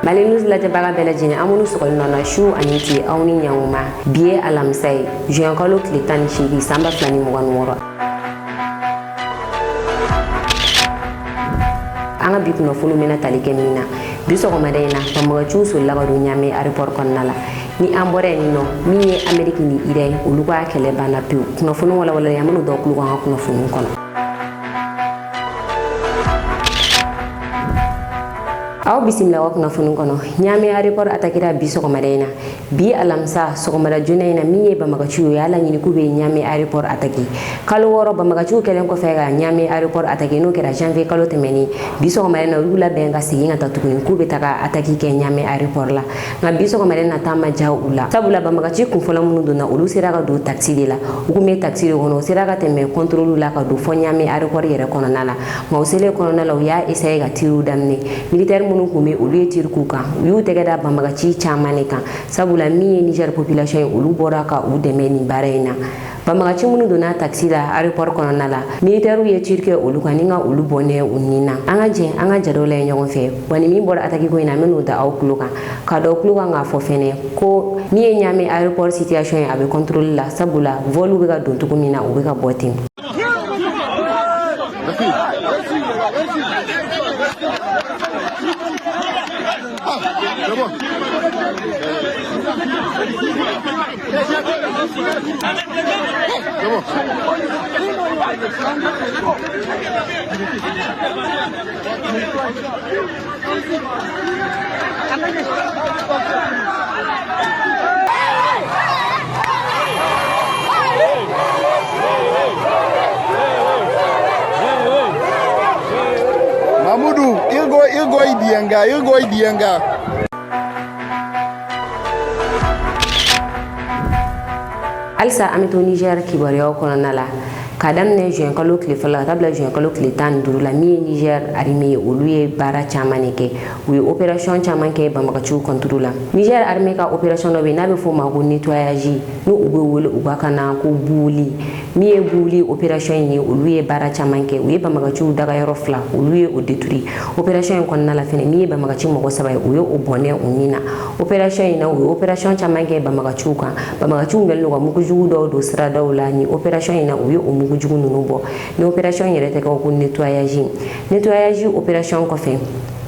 Mali News lajɛbaga bɛɛ lajɛlen an minnu sɔgɔlen nɔ na su ani tile aw ni ɲankuma bi ye alamisa ye juin kalo tile 18 san 2026 an ka bi kunnafoniw bɛna tali kɛ min na bi sɔgɔmada in na banbagaciw solila ka don Ɲame aéroport kɔnɔna la ni an bɔra yen nɔ min ye Amérique ni Iran olu ka kɛlɛ banna pewu kunnafoni walawalalen an bɛna dɔ tulo kan ka kunnafoniw kɔnɔ. Aw bisimila wa kunnafoni kɔnɔ Ɲame aéroport attaquera bi sɔgɔmada in na bi alamisa sɔgɔmada joona in na min ye banbagaciw ye ala ɲini k'u bɛ Ɲame aéroport attaquer kalo 6 banbagaciw kɛlen kɔfɛ ka Ɲame aéroport attaquer n'o kɛra janvier kalo tɛmɛnen bi sɔgɔmada in na olu labɛn ka segin ka taa tuguni k'u bɛ taga attaque kɛ Ɲame aéroport la nka bi sɔgɔmada in na taa ma ja u la sabula banbagaci kunfɔlɔ minnu donna olu sera ka don taxi de la u kun bɛ taxi de kɔnɔ u sera ka tɛmɛ contrôle la ka don fɔ Ɲame aéroport yɛrɛ kɔnɔna la nka u selen kɔnɔna la u y'a essayer ka tiriw daminɛ militaire minnu kun bɛ olu ye tiri k'u kan u y'u tɛgɛ da banbagaci caman de kan sabula min ye Niger population ye olu bɔra ka u dɛmɛ nin baara in na banbagaci minnu donna taxi la aéroport kɔnɔna la militaire ye tiri kɛ olu kan ni ka olu bɔnɛ u nin na an ka jɛ an ka jadɔw la ɲɔgɔn fɛ wa ni min bɔra attaque ko in na an bɛn'o da aw tulo kan ka dɔ tulo kan k'a fɔ fɛnɛ ko min ye Ɲame aéroport situation ye a bɛ contrôle la sabula vol bɛ ka don cogo min na u bɛ ka bɔ ten. Mamudu, Ilgo Idianga. Alisa an bɛ to Niger kibaruyaw kɔnɔna la ka daminɛ juin kalo tile fɔlɔ ka taa bila juin kalo tile 15 la min ye Niger armée ye olu ye baara caman de kɛ u ye opération caman kɛ banbagaciw contre la Niger armée ka opération dɔ bɛ n'a bɛ fɔ o ma ko nettoyage n'u bɛ wele u b'a kan na ko buuli min ye buuli opération in ye olu ye baara caman kɛ u ye banbagaciw dagayɔrɔ 2 olu ye o détruit opération in kɔnɔna la fɛnɛ min ye banbagaci mɔgɔ 3 ye u ye o bɔnɛ u nin na opération in na u ye opération caman kɛ banbagaciw kan banbagaciw kɛlen don ka mugujugu dɔw don siradaw la ni opération in na u ye o mugujugu ninnu bɔ ni opération yɛrɛ tɛ kɛ ko nettoyage opération kɔfɛ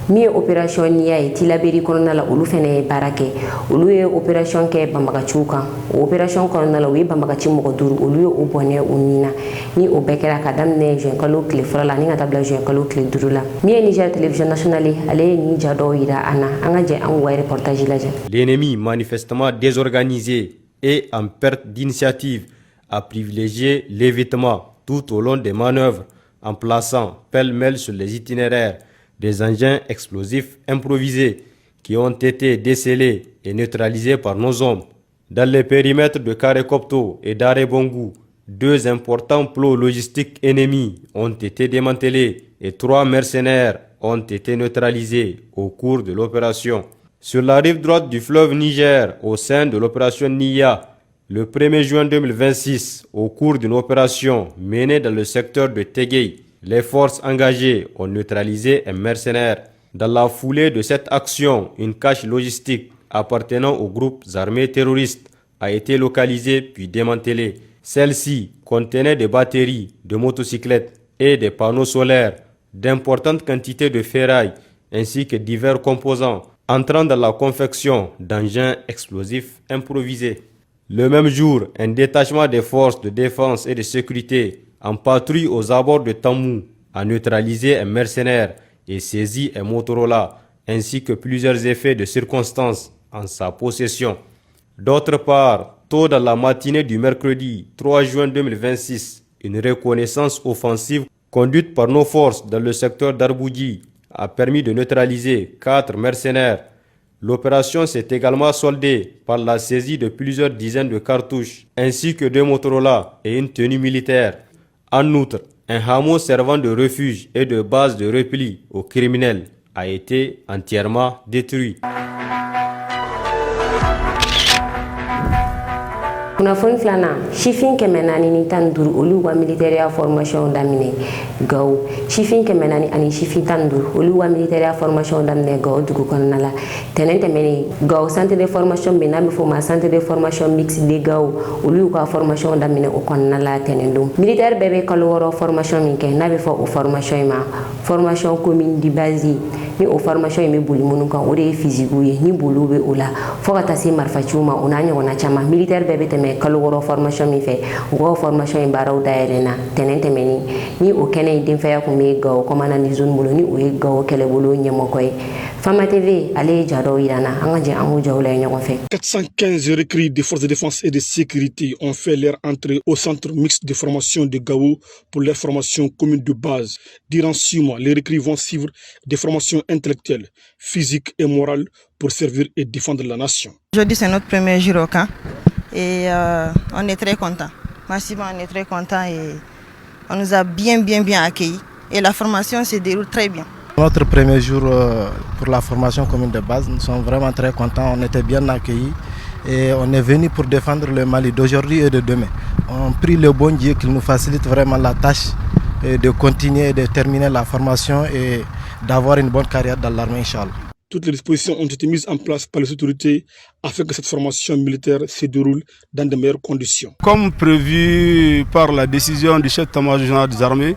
min ye opération niya ye tilaberi kɔnɔna la olu fɛnɛ ye baara kɛ olu ye opération kɛ banbagaciw kan o opération kɔnɔna la u ye banbagaci mɔgɔ 5 olu ye o bɔnɛ u nin na ni o bɛɛ kɛra ka daminɛ juin kalo tile fɔlɔ la ni ka taa bila juin kalo tile 5 la min ye Niger télévision nationale ale ye nin ja dɔw yira an na an ka jɛ an k'u reportage lajɛ. L'ennemi manifestement désorganisé et en perte d'initiative a privilégié l'évitement tout au long des manœuvres en plaçant pêle-mêle sur les itinéraires des engins explosifs improvisés qui ont été décelés et neutralisés par nos hommes. Dans les périmètres de Karekopto et d'Arebongu, 2 importants plots logistiques ennemis ont été démantelés et 3 mercenaires ont été neutralisés au cours de l'opération. Sur la rive droite du fleuve Niger, au sein de l'opération Nia, le 1er juin 2026, au cours d'une opération menée dans le secteur de Tegei, les forces engagées ont neutralisé un mercenaire. Dans la foulée de cette action, une cache logistique appartenant aux groupes armés terroristes a été localisée puis démantelée. Celle-ci contenait des batteries, de motocyclettes et des panneaux solaires, d'importantes quantités de ferraille ainsi que divers composants entrant dans la confection d'engins explosifs improvisés. Le même jour, un détachement des forces de défense et de sécurité en patrouille aux abords de Tamou a neutralisé un mercenaire et saisi un Motorola ainsi que plusieurs effets de circonstances en sa possession. D'autre part, tôt dans la matinée du mercredi 3 juin 2026, une reconnaissance offensive conduite par nos forces dans le secteur d'Arboudji a permis de neutraliser 4 mercenaires. L'opération s'est également soldée par la saisie de plusieurs dizaines de cartouches, ainsi que 2 Motorola et une tenue militaire. En outre, un hameau servant de refuge et de base de repli aux criminels a été entièrement détruit. kunnafoni filanan sifin 415 olu ka militaire formation daminɛ Gao sifin 400 ani sifin 15 olu ka militaire formation daminɛ Gao dugu kɔnɔna la tɛnɛn tɛmɛnen Gao centre de formation bɛ n'a bɛ fɔ ma centre de formation mix de Gao olu ka formation daminɛ o kɔnɔna la tɛnɛn don militaire bɛɛ bɛ kalo 6 formation min kɛ n'a bɛ fɔ o formation in ma formation commune de base ni o formation in bɛ boli minnu kan o de ye physique ye ni boliw bɛ o la fo ka taa se marifaciw ma o n'a ɲɔgɔnna caman militaire bɛɛ bɛ tɛmɛ kalo 6 formation min fɛ u ka formation in baaraw dayɛlɛnna tɛnɛn tɛmɛnen ni o kɛnɛ in denfaya kun bɛ Gao commandant de zone bolo ni o ye Gao kɛlɛbolo ɲɛmɔgɔ ye Fama TV ale ye ja dɔw yirana an ka jɛ an k'u jaw lajɛ ɲɔgɔn fɛ 415 recrues des forces de défense et de sécurité ont fait leur entrée au centre mixte de formation de Gao pour leur formation commune de base. Durant 6 mois, les recrues vont suivre des formations intellectuelles, physiques et morales pour servir et défendre la nation. Aujourd'hui, c'est notre premier jour au camp et on est très contents. Massivement, on est très contents et on nous a bien accueillis et la formation se déroule très bien. Notre premier jour pour la formation commune de base, nous sommes vraiment très contents, on était bien accueillis et on est venu pour défendre le Mali d'aujourd'hui et de demain. On prie le bon Dieu qu'il nous facilite vraiment la tâche de continuer et de terminer la formation et d'avoir une bonne carrière dans l'armée, Inch'Allah. Toutes les dispositions ont été mises en place par les autorités afin que cette formation militaire se déroule dans de meilleures conditions. Comme prévu par la décision du chef d'état-major général des armées,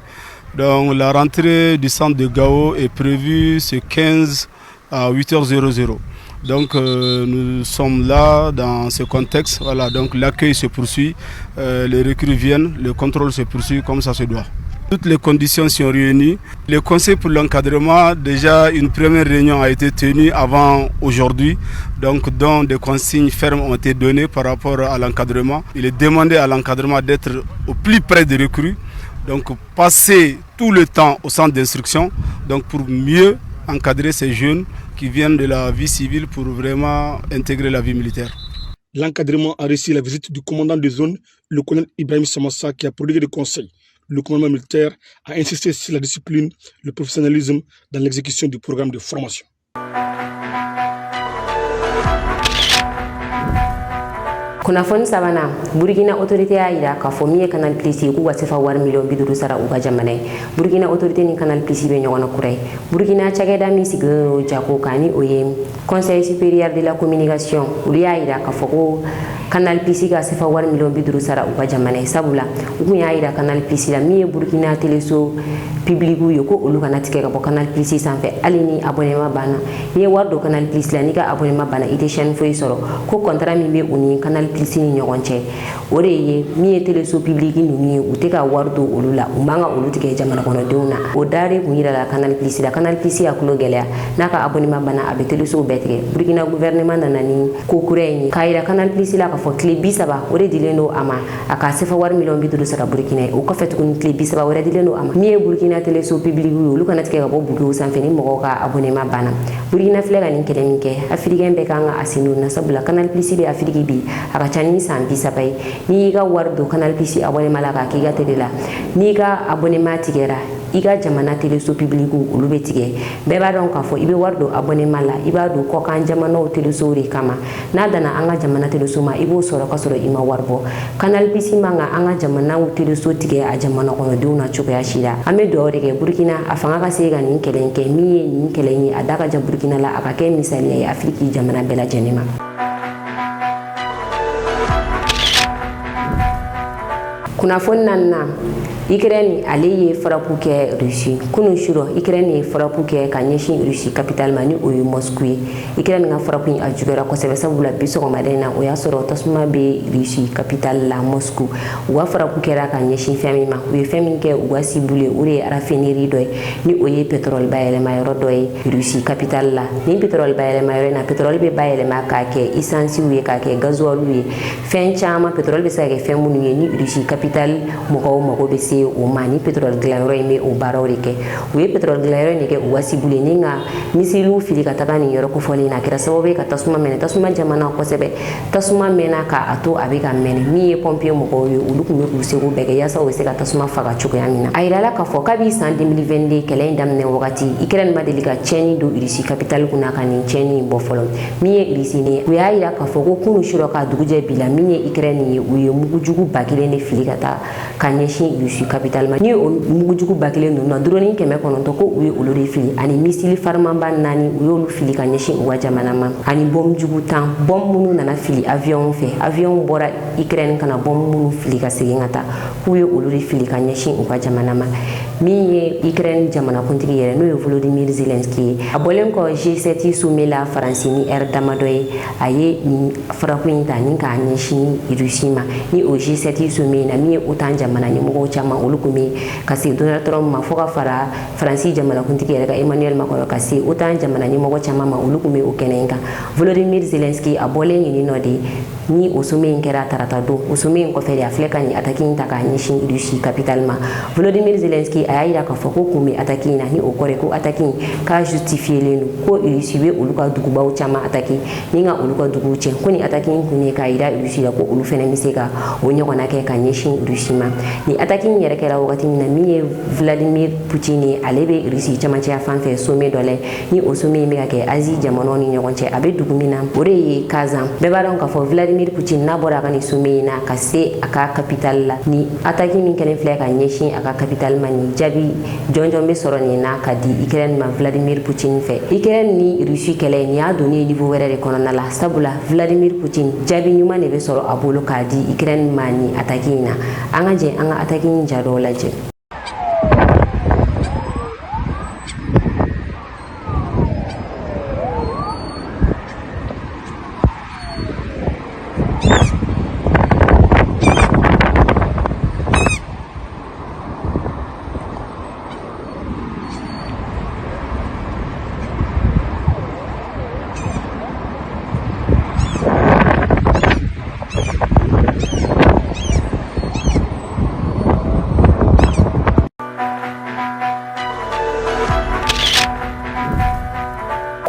donc la rentrée du centre de Gao est prévue ce 15 à 8h00. Donc nous sommes là dans ce contexte. Voilà, donc l'accueil se poursuit, les recrues viennent, le contrôle se poursuit comme ça se doit. Toutes les conditions sont réunies. Le conseil pour l'encadrement, déjà une première réunion a été tenue avant aujourd'hui, donc dont des consignes fermes ont été données par rapport à l'encadrement. Il est demandé à l'encadrement d'être au plus près des recrues, donc passer tout le temps au centre d'instruction, donc pour mieux encadrer ces jeunes qui viennent de la vie civile pour vraiment intégrer la vie militaire. L'encadrement a reçu la visite du commandant de zone, le colonel Ibrahim Samassa, qui a prodigué des conseils. Le commandement militaire a insisté sur la discipline, le professionnalisme dans l'exécution du programme de formation. kunnafoni sabanan Burkina autorité y'a yira k'a fɔ min ye Canal Plus ye k'u ka se ka wari miliyɔn 50 sara u ka jamana ye. Burkina autorité ni Canal Plus bɛ ɲɔgɔn na kura ye. Burkina cakɛda min sigilen don Jako kan ni o ye Conseil supérieur de la communication olu y'a yira k'a fɔ ko Canal Plus ka se ka wari miliyɔn 50 sara u ka jamana ye sabula u kun y'a yira Canal Plus la min ye Burkina téléso public ye ko olu kana tigɛ ka bɔ Canal Plus sanfɛ hali ni abonnement banna n'i ye wari don Canal Plus la n'i ka abonnement banna i tɛ chaîne foyi sɔrɔ ko contrat min bɛ u ni Canal Plus ni ɲɔgɔn cɛ o de ye min ye téléso public ninnu ye u tɛ ka wari don olu la u man ka olu tigɛ jamana kɔnɔdenw na o dare kun yira la Canal Plus la Canal Plus y'a kulo gɛlɛya n'a ka abonnement banna a bɛ téléso bɛɛ tigɛ Burkina gouvernement nana ni ko kura ye k'a yira Canal Plus la k'a fɔ tile 30 o de dilen don a ma a ka sefa wari miliyɔn 50 sara Burkina ye o kɔfɛ tuguni tile 30 wɛrɛ dilen don a ma min ye Burkina téléso public ye olu kana tigɛ ka bɔ bureau sanfɛ ni mɔgɔw ka abonnement banna Burkina filɛ ka nin kɛlɛ min kɛ africain bɛɛ kan ka a sen don na sabula Canal Plus bɛ Afrique bi a ka ca ni san 30 ye n'i y'i ka wari don Canal Plus abonnement la k'a k'i ka télé la n'i ka abonnement tigɛra i ka jamana téléso public olu bɛ tigɛ bɛɛ b'a dɔn k'a fɔ i bɛ wari don abonnement la i b'a don kɔkan jamanaw téléso de kama n'a dana an ka jamana téléso ma i b'o sɔrɔ ka sɔrɔ i ma wari bɔ Canal Plus man ka an ka jamanaw téléso tigɛ a jamana kɔnɔdenw na cogoya si la an bɛ dugawu de kɛ Burkina a fanga ka se ka nin kɛlɛ in kɛ min ye nin kɛlɛ in ye a da ka jan Burkina la a ka kɛ misaliya ye Afrique jamana bɛɛ lajɛlen ma. Kunnafoni naaninan Ukraine ale ye frappe kɛ Russie kunun suro Ukraine ye frappe kɛ ka ɲɛsin Russie capitale ma ni o ye Moscou ye Ukraine ka frappe a juguyara kosɛbɛ sabula bi sɔgɔmada in na o y'a sɔrɔ tasuma bɛ Russie capitale la Moscou u ka frappe kɛra ka ɲɛsin fɛn min ma u ye fɛn min kɛ u ka cible o de ye raffinerie dɔ ye ni o ye pétrole bayɛlɛmayɔrɔ dɔ ye Russie capitale la ni pétrole bayɛlɛmayɔrɔ in na pétrole bɛ bayɛlɛma k'a kɛ essence ye k'a kɛ gasoil ye fɛn caman pétrole bɛ se ka kɛ fɛn minnu ye ni Russie capitale mɔgɔw mago bɛ se se o ma ni pétrole dilanyɔrɔ in bɛ o baaraw de kɛ u ye pétrole dilanyɔrɔ in de kɛ u ka sibule ni ka misiliw fili ka taga nin yɔrɔ kofɔlen na a kɛra sababu ye ka tasuma mɛnɛ tasuma jamana kosɛbɛ tasuma mɛnna k'a to a bɛ ka mɛnɛ min ye pompier mɔgɔw ye olu tun bɛ k'u seko bɛɛ kɛ yaasa u bɛ se ka tasuma faga cogoya min na a yirala k'a fɔ kabi san 2022 kɛlɛ in daminɛ wagati Ukraine ma deli ka tiɲɛni don Russie capitale kunna ka nin tiɲɛni in bɔ fɔlɔ min ye Russie ni u y'a yira k'a fɔ ko kunu surɔ ka dugujɛ bila min ye Ukraine ye u ye mugujugu ba kelen de fili ka taa ka ɲɛsin Russie capitale ma ni o mugujugu ba kelen ninnu na drone 900 ko u ye olu de fili ani misili farimanba 4 u y'olu fili ka ɲɛsin u ka jamana ma ani bombe jugu 10 bombe minnu nana fili avion fɛ avion bɔra Ukraine kana bombe minnu fili ka segin ka taa k'u ye olu de fili ka ɲɛsin u ka jamana ma min ye Ukraine jamanakuntigi yɛrɛ n'o ye Volodymyr Zelensky ye a bɔlen kɔ G7 sommet la Faransi ni air damadɔ ye a ye nin farako in ta ni k'a ɲɛsin Russie ma ni o G7 sommet na min ye OTAN jamana ɲɛmɔgɔw caman olu kun bɛ ka se Donald Trump ma fo ka fara Faransi jamanakuntigi yɛrɛ ka Emmanuel Macron ka se OTAN jamana ɲɛmɔgɔ caman ma olu kun bɛ o kɛnɛ in kan Volodymyr Zelensky a bɔlen yen nɔ de ni o sommet in kɛra tarata don o sommet in kɔfɛ de a filɛ ka nin attaque in ta k'a ɲɛsin Russie capitale ma Volodymyr Zelensky a y'a yira k'a fɔ ko kun bɛ attaque in na ni o kɔrɔ ko attaque in k'a justifielen don ko Russie bɛ olu ka dugubaw caman attaque ni ka olu ka duguw tiɲɛ ko ni attaque in kun ye k'a yira Russie la ko olu fɛnɛ bɛ se ka o ɲɔgɔnna kɛ ka ɲɛsin Russie ma ni attaque in yɛrɛ kɛra wagati min na min ye Vladimir Poutine ye ale bɛ Russie camancɛya fan fɛ sommet dɔ la ni o sommet in bɛ ka kɛ Asie jamanaw ni ɲɔgɔn cɛ a bɛ dugu min na o de ye Kazan bɛɛ b'a dɔn k'a fɔ Vladimir Poutine n'a bɔra a ka nin sommet in na ka se a ka capitale la ni attaque min kɛlen filɛ ka ɲɛsin a ka capitale ma ni jaabi jɔnjɔn bɛ sɔrɔ nin na ka di Ukraine ma Vladimir Poutine fɛ Ukraine ni Russie kɛlɛ nin y'a donnen niveau wɛrɛ de kɔnɔna la sabula Vladimir Poutine jaabi ɲuman de bɛ sɔrɔ a bolo k'a di Ukraine ma ni attaque in na an ka jɛ an ka attaque in ja dɔw lajɛ.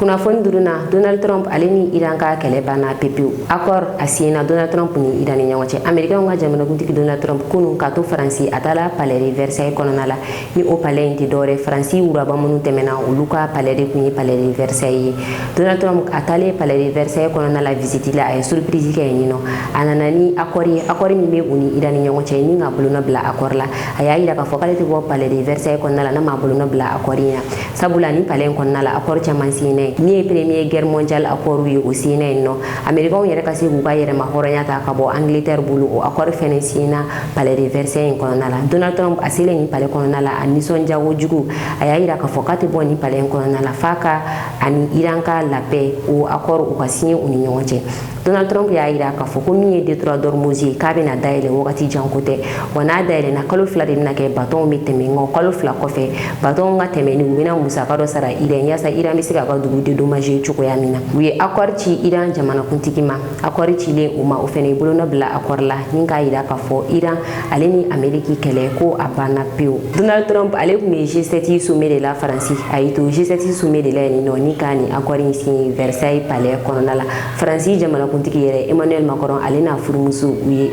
kunnafoni duruna Donald Trump ale ni Iran ka kɛlɛ banna pepewu accord a signé Donald Trump ni Iran ni ɲɔgɔn cɛ américain ka jamanakuntigi Donald Trump kunun ka to Faransi a taala palais de Versailles kɔnɔna la ni o palais in tɛ dɔwɛrɛ Faransi wuraba minnu tɛmɛna olu ka palais de kun ye palais de Versailles ye Donald Trump a taalen palais de Versailles kɔnɔna la visite la a ye surprise kɛ yen nɔ a nana ni accord ye accord min bɛ u ni Iran ni ɲɔgɔn cɛ ni ka bolonɔ bila accord la a y'a yira k'a fɔ k'ale tɛ bɔ palais de Versailles kɔnɔna la n'a ma bolonɔ bila accord in na sabula ni palais in kɔnɔna la accord caman signé min ye premier guerre mondiale accord ye o signé yen nɔ américains yɛrɛ ka se k'u ka yɛrɛma hɔrɔnya ta ka bɔ Angleterre bolo o accord fɛnɛ signé palais de Versailles kɔnɔna la Donald Trump a selen ni palais kɔnɔna la a nisɔndiya kojugu a y'a yira k'a fɔ k'a tɛ bɔ ni palais kɔnɔna la f'a ka ani Iran ka la paix o accord o ka signé u ni ɲɔgɔn cɛ Donald Trump y'a yira k'a fɔ ko min ye Détroit d'Ormuz ye k'a bɛna dayɛlɛ wagati jan ko tɛ wa n'a dayɛlɛna kalo 2 de bɛna kɛ bateau bɛ tɛmɛ nka kalo 2 kɔfɛ bateau ka tɛmɛni u bɛna musaka dɔ sara Iran yaasa Iran bɛ se k'a ka dugu dédommager cogoya min na u ye accord ci Iran jamanakuntigi ma accord cilen u ma o fɛnɛ bolonɔ bila accord la ni k'a yira k'a fɔ Iran ale ni Amérique kɛlɛ ko a banna pewu Donald Trump ale tun bɛ G7 sommet de la Faransi a y'i to G7 sommet de la yen nɔ ni k'a ni accord in signé Versailles palais kɔnɔna la Faransi jamanakuntigi yɛrɛ Emmanuel Macron ale n'a furumuso u ye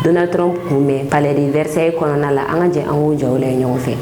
Donald Trump kunbɛn palais de Versailles kɔnɔna la an ka jɛ an k'o jaw lajɛ ɲɔgɔn fɛ.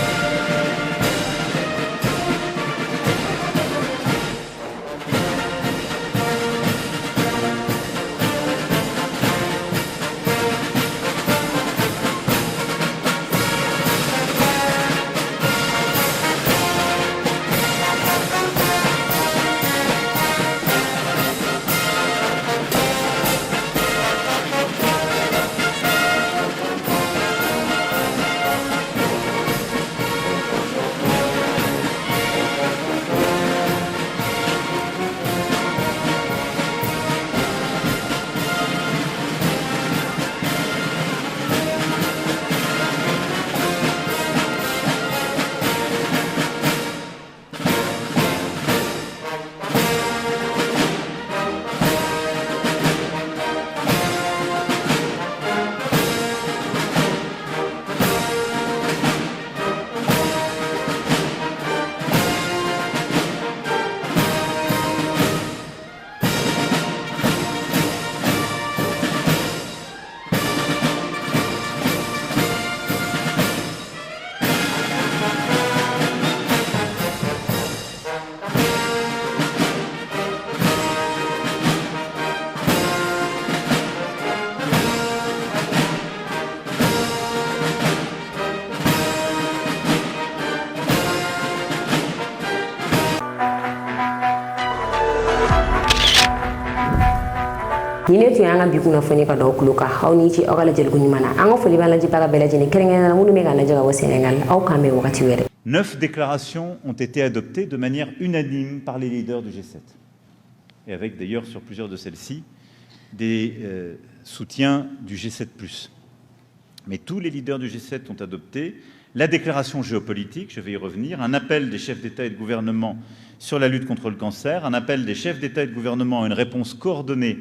Nine tu anga biku na foni ka do kluka hawni ci ogala jël guñu mana anga foli bala ji paga bela jini kéré ngena mu mega na jaga wo Sénégal aw kamé wakati wéré. 9 déclarations ont été adoptées de manière unanime par les leaders du G7. Et avec d'ailleurs sur plusieurs de celles-ci des soutiens du G7+. Mais tous les leaders du G7 ont adopté la déclaration géopolitique, je vais y revenir, un appel des chefs d'État et de gouvernement sur la lutte contre le cancer, un appel des chefs d'État et de gouvernement à une réponse coordonnée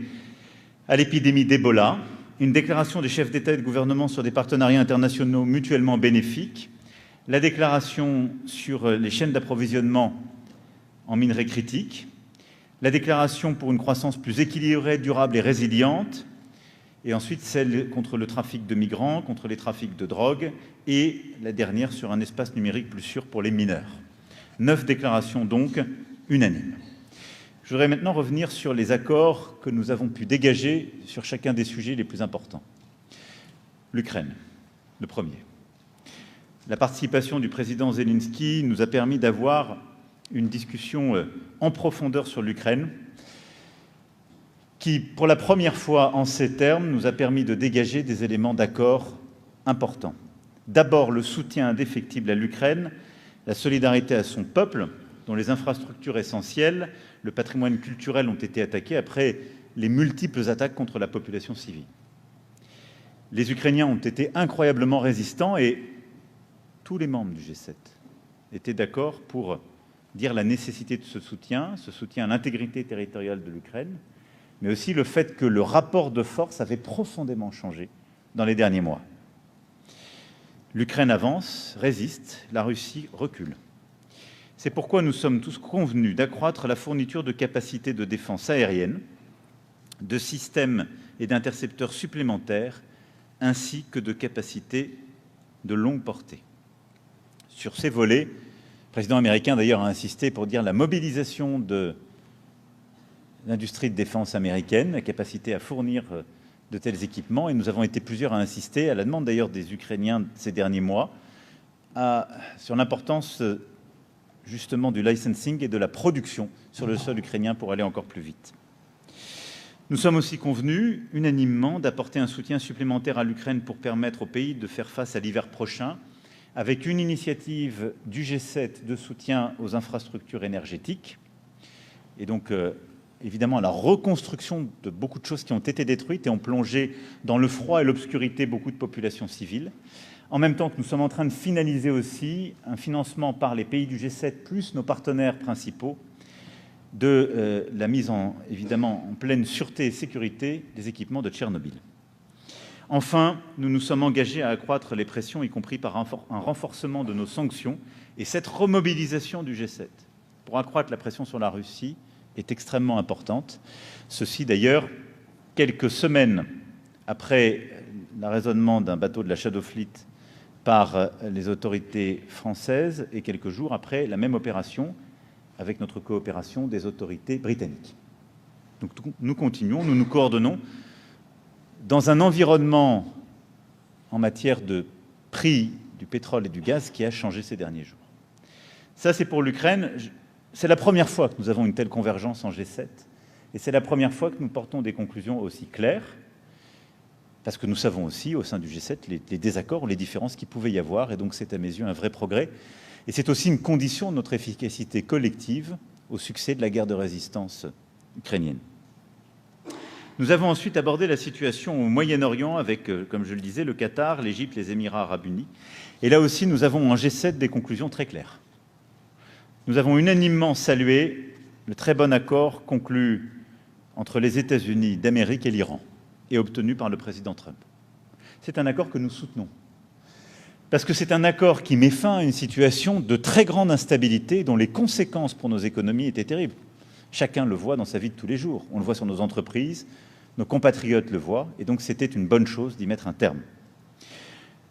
à l'épidémie d'Ebola, une déclaration des chefs d'État et de gouvernement sur des partenariats internationaux mutuellement bénéfiques, la déclaration sur les chaînes d'approvisionnement en minerais critiques, la déclaration pour une croissance plus équilibrée, durable et résiliente, et ensuite celle contre le trafic de migrants, contre les trafics de drogue, et la dernière sur un espace numérique plus sûr pour les mineurs. 9 déclarations donc unanimes. Je voudrais maintenant revenir sur les accords que nous avons pu dégager sur chacun des sujets les plus importants. L'Ukraine, le premier. La participation du président Zelensky nous a permis d'avoir une discussion en profondeur sur l'Ukraine, qui, pour la première fois en ces termes, nous a permis de dégager des éléments d'accord importants. D'abord, le soutien indéfectible à l'Ukraine, la solidarité à son peuple, dont les infrastructures essentielles, le patrimoine culturel ont été attaqués après les multiples attaques contre la population civile. Les Ukrainiens ont été incroyablement résistants et tous les membres du G7 étaient d'accord pour dire la nécessité de ce soutien à l'intégrité territoriale de l'Ukraine, mais aussi le fait que le rapport de force avait profondément changé dans les derniers mois. L'Ukraine avance, résiste, la Russie recule. C'est pourquoi nous sommes tous convenus d'accroître la fourniture de capacités de défense aérienne, de systèmes et d'intercepteurs supplémentaires, ainsi que de capacités de longue portée. Sur ces volets, le président américain d'ailleurs a insisté pour dire la mobilisation de l'industrie de défense américaine, la capacité à fournir de tels équipements, et nous avons été plusieurs à insister, à la demande d'ailleurs des Ukrainiens ces derniers mois, sur l'importance justement du licensing et de la production sur le sol ukrainien pour aller encore plus vite. Nous sommes aussi convenus unanimement d'apporter un soutien supplémentaire à l'Ukraine pour permettre au pays de faire face à l'hiver prochain, avec une initiative du G7 de soutien aux infrastructures énergétiques, et donc évidemment à la reconstruction de beaucoup de choses qui ont été détruites et ont plongé dans le froid et l'obscurité beaucoup de populations civiles. En même temps que nous sommes en train de finaliser aussi un financement par les pays du G7 plus nos partenaires principaux de la mise évidemment en pleine sûreté et sécurité des équipements de Tchernobyl. Enfin, nous nous sommes engagés à accroître les pressions, y compris par un renforcement de nos sanctions, et cette remobilisation du G7 pour accroître la pression sur la Russie est extrêmement importante. Ceci d'ailleurs, quelques semaines après l'arraisonnement d'un bateau de la Shadow Fleet par les autorités françaises et quelques jours après la même opération avec notre coopération des autorités britanniques. Donc nous continuons, nous nous coordonnons dans un environnement en matière de prix du pétrole et du gaz qui a changé ces derniers jours. Ça, c'est pour l'Ukraine. C'est la première fois que nous avons une telle convergence en G7 et c'est la première fois que nous portons des conclusions aussi claires, parce que nous savons aussi au sein du G7 les désaccords, les différences qu'il pouvait y avoir, et donc c'est à mes yeux un vrai progrès. Et c'est aussi une condition de notre efficacité collective au succès de la guerre de résistance ukrainienne. Nous avons ensuite abordé la situation au Moyen-Orient avec, comme je le disais, le Qatar, l'Égypte, les Émirats arabes unis. Et là aussi, nous avons en G7 des conclusions très claires. Nous avons unanimement salué le très bon accord conclu entre les États-Unis d'Amérique et l'Iran et obtenu par le président Trump. C'est un accord que nous soutenons, parce que c'est un accord qui met fin à une situation de très grande instabilité dont les conséquences pour nos économies étaient terribles. Chacun le voit dans sa vie de tous les jours. On le voit sur nos entreprises, nos compatriotes le voient, et donc c'était une bonne chose d'y mettre un terme.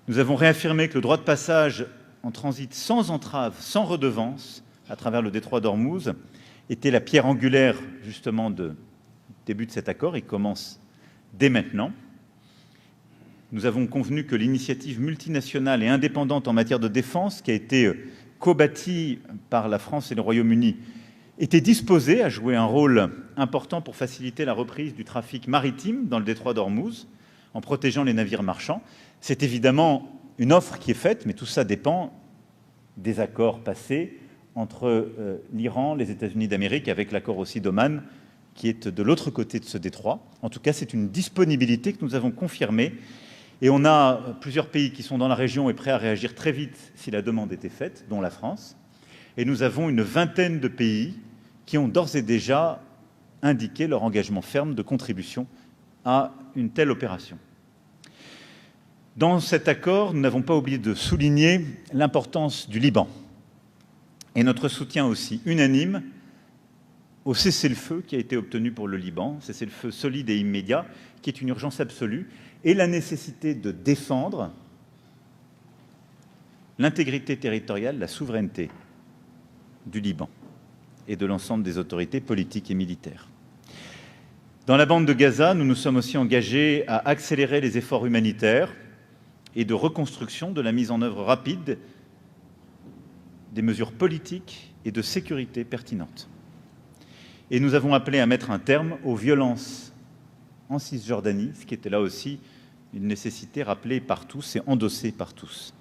Nous avons réaffirmé que le droit de passage en transit sans entrave, sans redevance, à travers le détroit d'Ormuz, était la pierre angulaire justement du début de cet accord. Il commence dès maintenant. Nous avons convenu que l'initiative multinationale et indépendante en matière de défense, qui a été co-bâtie par la France et le Royaume-Uni, était disposé à jouer un rôle important pour faciliter la reprise du trafic maritime dans le détroit d'Ormuz, en protégeant les navires marchands. C'est évidemment une offre qui est faite, mais tout ça dépend des accords passés entre l'Iran, les États-Unis d'Amérique, avec l'accord aussi d'Oman, qui est de l'autre côté de ce détroit. En tout cas, c'est une disponibilité que nous avons confirmée. Et on a plusieurs pays qui sont dans la région et prêts à réagir très vite si la demande était faite, dont la France. Et nous avons une vingtaine de pays qui ont d'ores et déjà indiqué leur engagement ferme de contribution à une telle opération. Dans cet accord, nous n'avons pas oublié de souligner l'importance du Liban et notre soutien aussi unanime au cessez-le-feu qui a été obtenu pour le Liban, cessez-le-feu solide et immédiat, qui est une urgence absolue, et la nécessité de défendre l'intégrité territoriale, la souveraineté du Liban et de l'ensemble des autorités politiques et militaires. Dans la bande de Gaza, nous nous sommes aussi engagés à accélérer les efforts humanitaires et de reconstruction, de la mise en œuvre rapide des mesures politiques et de sécurité pertinentes. Et nous avons appelé à mettre un terme aux violences en Cisjordanie, ce qui était là aussi une nécessité rappelée par tous et endossée par tous.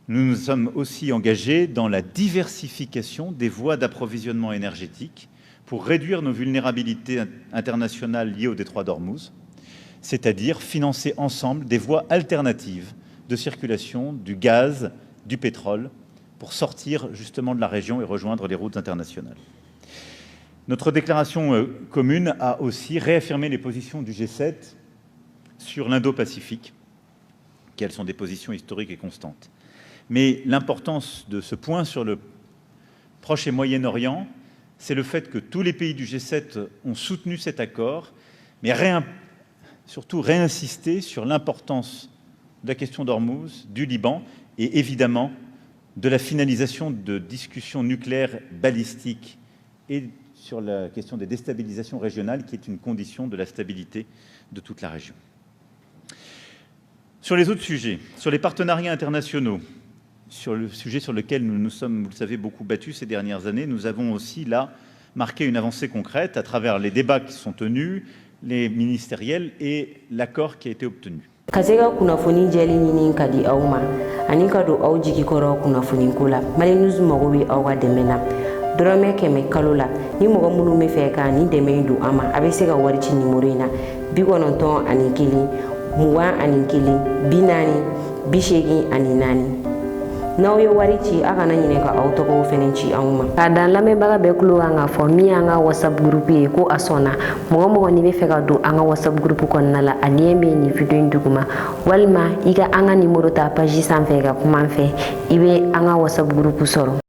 Nous nous sommes aussi engagés dans la diversification des voies d'approvisionnement énergétique pour réduire nos vulnérabilités internationales liées au détroit d'Ormuz, c'est-à-dire financer ensemble des voies alternatives de circulation du gaz, du pétrole, pour sortir justement de la région et rejoindre les routes internationales. Notre déclaration commune a aussi réaffirmé les positions du G7 sur l'Indo-Pacifique, quelles sont des positions historiques et constantes. Mais l'importance de ce point sur le Proche et Moyen-Orient, c'est le fait que tous les pays du G7 ont soutenu cet accord, mais surtout réinsisté sur l'importance de la question d'Ormuz, du Liban et évidemment de la finalisation de discussions nucléaires balistiques et sur la question des déstabilisations régionales qui est une condition de la stabilité de toute la région. Sur les autres sujets, sur les partenariats internationaux, sur le sujet sur lequel nous nous sommes, vous le savez, beaucoup battus ces dernières années, nous avons aussi là marqué une avancée concrète à travers les débats qui sont tenus, les ministériels et l'accord qui a été obtenu. Kasega kunafoni jeli nyini kadi awma ani kado awjiki koro kunafoni kula mali news mogo wi awa demena drome keme kalula ni mogo munu me fe ka ni demendu ama abese ga warci nimero ina bi wononton ani kili muwa ani kili binani bishegi ani nani naw yo warici aka na nyine ka auto ko fenenci awma kada lame baga be kulo nga fo mi anga whatsapp group e ko asona mo ni be feka do anga whatsapp group ko nala alieme ni video nduguma walma iga anga numero ta page sanfega kuma fe ibe anga whatsapp group soro